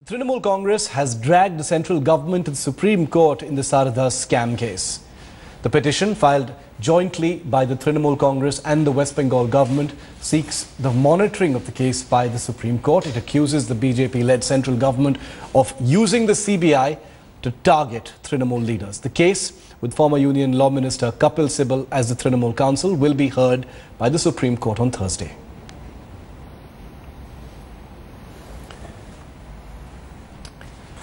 Trinamool Congress has dragged the central government to the Supreme Court in the Sarada scam case. The petition, filed jointly by the Trinamool Congress and the West Bengal government, seeks the monitoring of the case by the Supreme Court. It accuses the BJP-led central government of using the CBI to target Trinamool leaders. The case, with former Union Law Minister Kapil Sibal as the Trinamool counsel, will be heard by the Supreme Court on Thursday.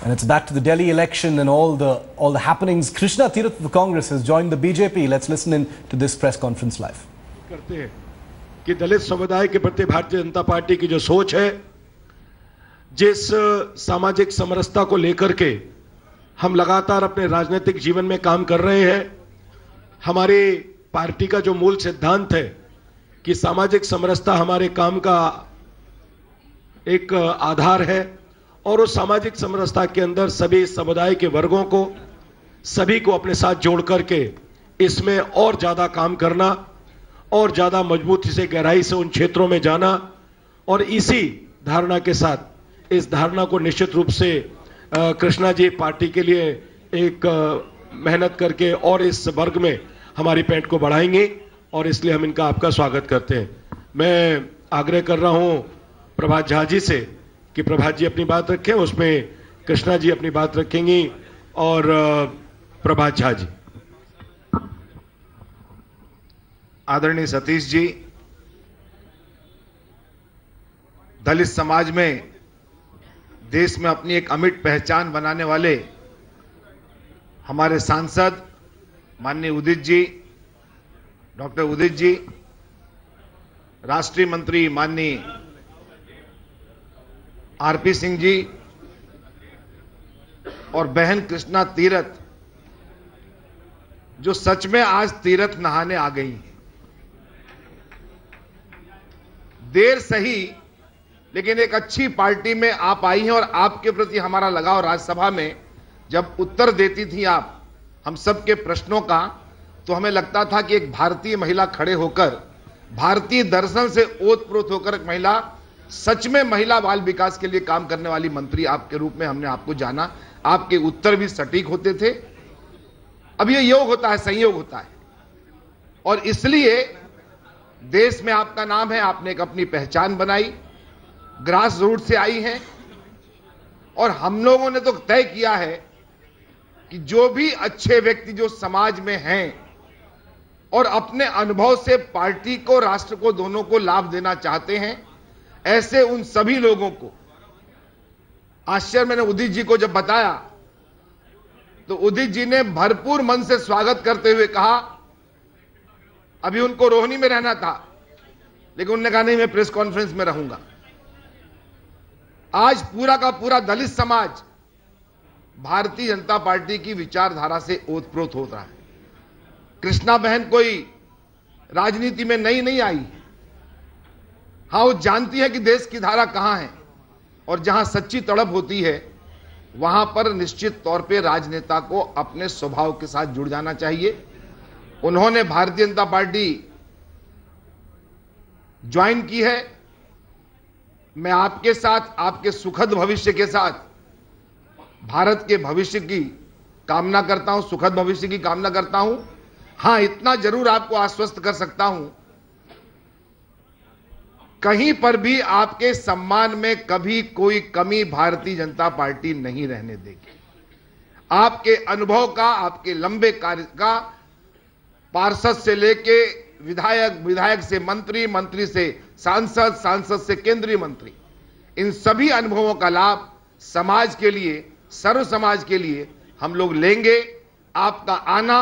And it's back to the Delhi election and all the happenings. Krishna Tirath of the Congress has joined the BJP. Let's listen in to this press conference live. करते हैं कि दलित समुदाय के प्रति Bharatiya Janata party की जो सोच है, जिस सामाजिक समरसता को लेकर के हम लगातार अपने राजनीतिक जीवन में काम कर रहे हैं, हमारी पार्टी का जो मूल सिद्धांत है कि सामाजिक समरसता हमारे काम का एक आधार है और उस सामाजिक समरसता के अंदर सभी समुदाय के वर्गों को, सभी को अपने साथ जोड़ करके इसमें और ज्यादा काम करना और ज्यादा मजबूती से, गहराई से उन क्षेत्रों में जाना और इसी धारणा के साथ इस धारणा को निश्चित रूप से कृष्णा जी पार्टी के लिए एक मेहनत करके और इस वर्ग में हमारी पैठ को बढ़ाएंगे और इसलिए हम इनका आपका स्वागत करते हैं। मैं आग्रह कर रहा हूं प्रभात झा जी से कि प्रभात जी अपनी बात रखें, उसमें कृष्णा जी अपनी बात रखेंगी और प्रभात झा जी। आदरणीय सतीश जी, दलित समाज में, देश में अपनी एक अमिट पहचान बनाने वाले हमारे सांसद माननीय उदित जी, डॉक्टर उदित जी, राष्ट्रीय मंत्री माननीय आरपी सिंह जी और बहन कृष्णा तीरथ, जो सच में आज तीरथ नहाने आ गई हैं। देर सही लेकिन एक अच्छी पार्टी में आप आई हैं और आपके प्रति हमारा लगाव, राज्यसभा में जब उत्तर देती थी आप हम सबके प्रश्नों का, तो हमें लगता था कि एक भारतीय महिला खड़े होकर, भारतीय दर्शन से ओतप्रोत होकर एक महिला, सच में महिला बाल विकास के लिए काम करने वाली मंत्री आपके रूप में हमने आपको जाना। आपके उत्तर भी सटीक होते थे। अब ये योग होता है, संयोग होता है और इसलिए देश में आपका नाम है, आपने एक अपनी पहचान बनाई, ग्रास रूट से आई हैं और हम लोगों ने तो तय किया है कि जो भी अच्छे व्यक्ति जो समाज में हैं और अपने अनुभव से पार्टी को, राष्ट्र को, दोनों को लाभ देना चाहते हैं, ऐसे उन सभी लोगों को, आश्चर्य मैंने उदित जी को जब बताया तो उदित जी ने भरपूर मन से स्वागत करते हुए कहा, अभी उनको रोहिणी में रहना था लेकिन उन्होंने कहा नहीं, मैं प्रेस कॉन्फ्रेंस में रहूंगा। आज पूरा का पूरा दलित समाज भारतीय जनता पार्टी की विचारधारा से ओतप्रोत हो रहा है। कृष्णा बहन कोई राजनीति में नई नहीं आई, हाँ वो जानती है कि देश की धारा कहां है और जहां सच्ची तड़प होती है वहां पर निश्चित तौर पे राजनेता को अपने स्वभाव के साथ जुड़ जाना चाहिए। उन्होंने भारतीय जनता पार्टी ज्वाइन की है। मैं आपके साथ, आपके सुखद भविष्य के साथ भारत के भविष्य की कामना करता हूं, सुखद भविष्य की कामना करता हूं। हां, इतना जरूर आपको आश्वस्त कर सकता हूं, कहीं पर भी आपके सम्मान में कभी कोई कमी भारतीय जनता पार्टी नहीं रहने देगी। आपके अनुभव का, आपके लंबे कार्य का, पार्षद से लेके विधायक, विधायक से मंत्री, मंत्री से सांसद, सांसद से केंद्रीय मंत्री, इन सभी अनुभवों का लाभ समाज के लिए, सर्व समाज के लिए हम लोग लेंगे। आपका आना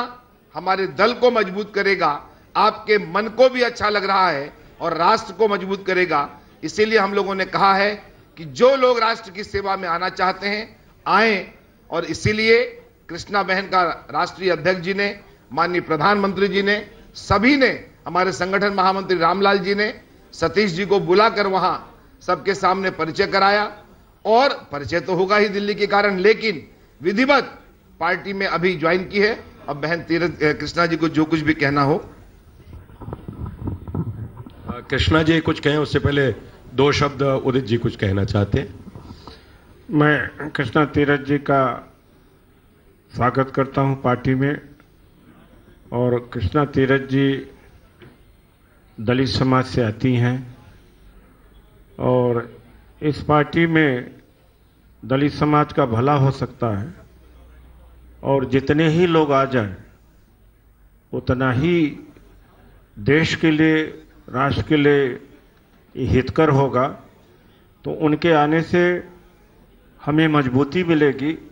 हमारे दल को मजबूत करेगा, आपके मन को भी अच्छा लग रहा है और राष्ट्र को मजबूत करेगा। इसीलिए हम लोगों ने कहा है कि जो लोग राष्ट्र की सेवा में आना चाहते हैं आए और इसीलिए कृष्णा बहन का राष्ट्रीय अध्यक्ष जी ने, माननीय प्रधानमंत्री जी ने, सभी ने, हमारे संगठन महामंत्री रामलाल जी ने सतीश जी को बुलाकर वहां सबके सामने परिचय कराया और परिचय तो होगा ही दिल्ली के कारण, लेकिन विधिवत पार्टी में अभी ज्वाइन की है। अब बहन तीरथ कृष्णा जी को जो कुछ भी कहना हो। कृष्णा जी कुछ कहें, उससे पहले दो शब्द उदित जी कुछ कहना चाहते हैं। मैं कृष्णा तीरथ जी का स्वागत करता हूं पार्टी में। और कृष्णा तीरथ जी दलित समाज से आती हैं और इस पार्टी में दलित समाज का भला हो सकता है और जितने ही लोग आ जाएं उतना ही देश के लिए, राष्ट्र के लिए हितकर होगा। तो उनके आने से हमें मजबूती मिलेगी